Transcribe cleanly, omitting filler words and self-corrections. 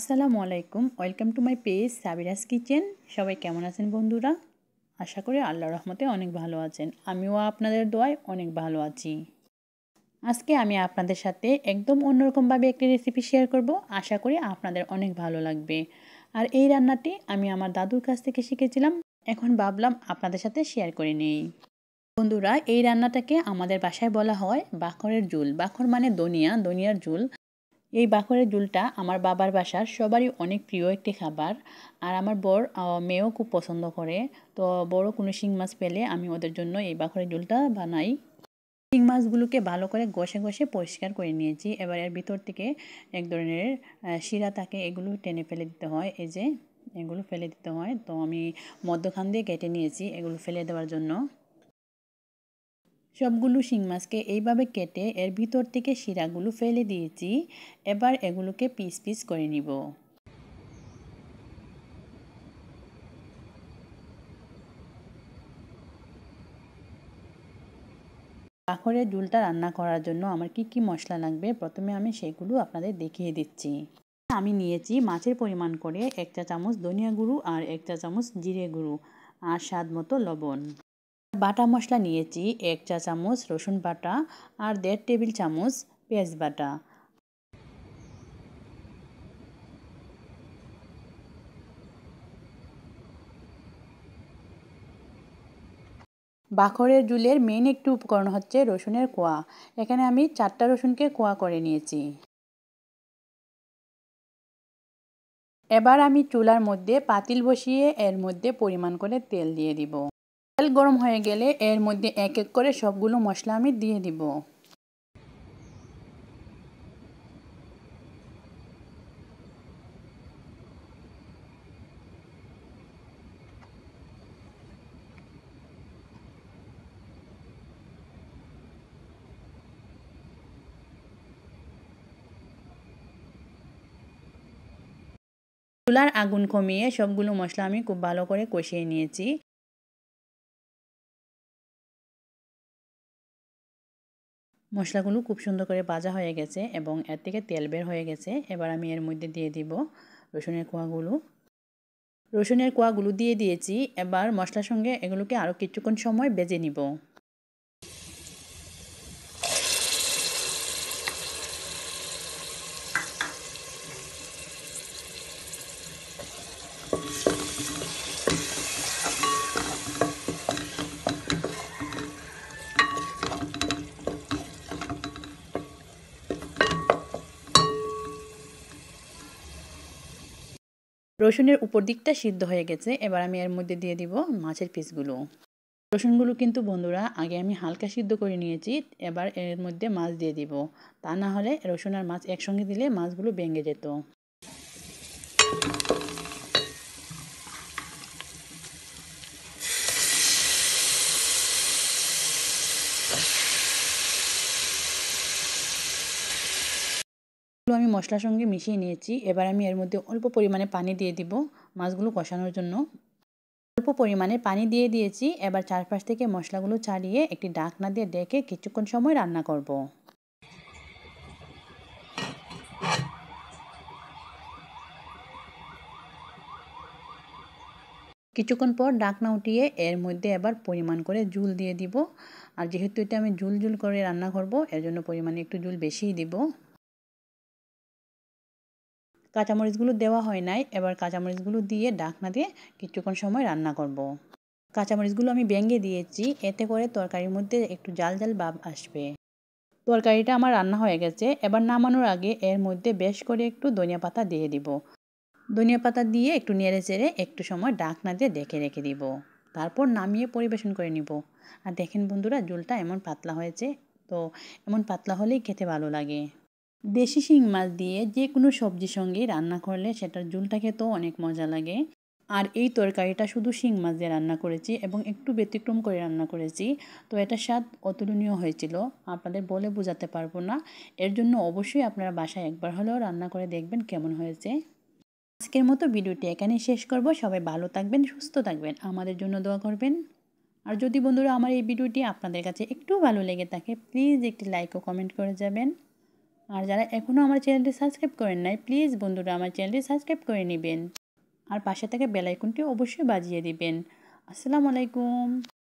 আসসালামু আলাইকুম, welcome to my page Sabira's kitchen. সবাই কেমন আছেন বন্ধুরা? আশা করি আল্লাহর রহমতে অনেক ভালো আছেন। আমিও আপনাদের দোয়ায় অনেক ভালো আছি। আজকে আমি আপনাদের সাথে একদম অন্যরকমভাবে একটি রেসিপি শেয়ার করব। আশা করি আপনাদের অনেক ভালো লাগবে। আর এই রান্নাটি আমি আমার দাদুর কাছ থেকে শিখেছিলাম। এখন ভাবলাম আপনাদের সাথে শেয়ার করে নেই। বন্ধুরা, এই রান্নাটাকে আমাদের বাসায় বলা হয় বাখরের ঝুল। বাখর মানে দনিয়ার ঝুল। এই বাখরের ঝুলটা আমার বাবার বাসার সবারই অনেক প্রিয় একটি খাবার। আর আমার বর মেয়েও খুব পছন্দ করে। তো বড় কোনো শিং মাছ পেলে আমি ওদের জন্য এই বাখরের ঝুলটা বানাই। শিং মাছগুলোকে ভালো করে ঘষে ঘষে পরিষ্কার করে নিয়েছি। এবার এর ভিতর থেকে এক ধরনের শিরা থাকে, এগুলো টেনে ফেলে দিতে হয়। এই যে এগুলো ফেলে দিতে হয়, তো আমি মধ্যখান দিয়ে কেটে নিয়েছি এগুলো ফেলে দেওয়ার জন্য। সবগুলো শিং মাছকে এইভাবে কেটে এর ভিতর থেকে শিরাগুলো ফেলে দিয়েছি। এবার এগুলোকে পিস পিস করে নিব। বাখরের ঝুলটা রান্না করার জন্য আমার কি কি মশলা লাগবে প্রথমে আমি সেগুলো আপনাদের দেখিয়ে দিচ্ছি। আমি নিয়েছি মাছের পরিমাণ করে 1 চা চামচ ধনিয়া গুঁড়ো আর 1 চা চামচ জিরে গুঁড়ো আর স্বাদ মতো লবণ। বাটা মশলা নিয়েছি 1 চা চামচ রসুন বাটা আর 1.5 টেবিল চামচ পেঁয়াজ বাটা। বাখরের ঝুলের মেইন একটি উপকরণ হচ্ছে রসুনের কোয়া। এখানে আমি 4টা রসুনকে কোয়া করে নিয়েছি। এবার আমি চুলার মধ্যে পাতিল বসিয়ে এর মধ্যে পরিমাণ করে তেল দিয়ে দিব। তেল গরম হয়ে গেলে এর মধ্যে এক এক করে সবগুলো মশলা আমি দিয়ে দিব। চুলার আগুন কমিয়ে সবগুলো মশলা আমি খুব ভালো করে কষিয়ে নিয়েছি। মশলাগুলো খুব সুন্দর করে ভাজা হয়ে গেছে এবং এর থেকে তেল বের হয়ে গেছে। এবার আমি এর মধ্যে দিয়ে দিব রসুনের কোয়াগুলো। রসুনের কোয়াগুলো দিয়ে দিয়েছি। এবার মশলার সঙ্গে এগুলোকে আরও কিছুক্ষণ সময় ভেজে নিব। রসুনের উপর দিকটা সিদ্ধ হয়ে গেছে। এবার আমি এর মধ্যে দিয়ে দিব মাছের পিসগুলো। রসুনগুলো কিন্তু বন্ধুরা আগে আমি হালকা সিদ্ধ করে নিয়েছি। এবার এর মধ্যে মাছ দিয়ে দিব, তা না হলে রসুন আর মাছ একসঙ্গে দিলে মাছগুলো ভেঙে যেত। আমি মশলার সঙ্গে মিশিয়ে নিয়েছি। এবার আমি এর মধ্যে অল্প পরিমাণে পানি দিয়ে দিব মাছগুলো কষানোর জন্য। অল্প পরিমাণে পানি দিয়ে দিয়েছি। এবার চারপাশ থেকে মশলাগুলো ছাড়িয়ে একটি ঢাকনা দিয়ে ঢেকে কিছুক্ষণ সময় রান্না করব। কিছুক্ষণ পর ঢাকনা উঠিয়ে এর মধ্যে এবার পরিমাণ করে ঝুল দিয়ে দিব। আর যেহেতু এটা আমি ঝুল ঝুল করে রান্না করব, এর জন্য পরিমাণে একটু ঝুল বেশিই দিব। কাঁচামরিচগুলো দেওয়া হয় নাই। এবার কাঁচামরিচগুলো দিয়ে ঢাকনা দিয়ে কিছুক্ষণ সময় রান্না করব। কাঁচামরিচগুলো আমি ভেঙে দিয়েছি, এতে করে তরকারির মধ্যে একটু জাল জাল ভাব আসবে। তরকারিটা আমার রান্না হয়ে গেছে। এবার নামানোর আগে এর মধ্যে বেশ করে একটু ধনিয়া পাতা দিয়ে দিব। ধনিয়া পাতা দিয়ে একটু নেড়ে চেড়ে একটু সময় ঢাকনা দিয়ে ঢেকে রেখে দিব। তারপর নামিয়ে পরিবেশন করে নিব। আর দেখেন বন্ধুরা, ঝোলটা এমন পাতলা হয়েছে। তো এমন পাতলা হলেই খেতে ভালো লাগে। দেশি শিং মাছ দিয়ে যে কোনো সবজির সঙ্গে রান্না করলে সেটার ঝোলটা খেতেও অনেক মজা লাগে। আর এই তরকারিটা শুধু শিং মাছ দিয়ে রান্না করেছি এবং একটু ব্যতিক্রম করে রান্না করেছি। তো এটার স্বাদ অতুলনীয় হয়েছিল, আপনাদের বলে বোঝাতে পারবো না। এর জন্য অবশ্যই আপনারা বাসায় একবার হলেও রান্না করে দেখবেন কেমন হয়েছে। আজকের মতো ভিডিওটি এখানেই শেষ করব। সবাই ভালো থাকবেন, সুস্থ থাকবেন, আমাদের জন্য দোয়া করবেন। আর যদি বন্ধুরা আমার এই ভিডিওটি আপনাদের কাছে একটু ভালো লেগে থাকে, প্লিজ একটি লাইক ও কমেন্ট করে যাবেন। আর যারা এখনও আমার চ্যানেলটি সাবস্ক্রাইব করেন নাই, প্লিজ বন্ধুরা আমার চ্যানেলটি সাবস্ক্রাইব করে নেবেন আর পাশে থেকে বেল আইকনটি অবশ্যই বাজিয়ে দিবেন। আসসালামু আলাইকুম।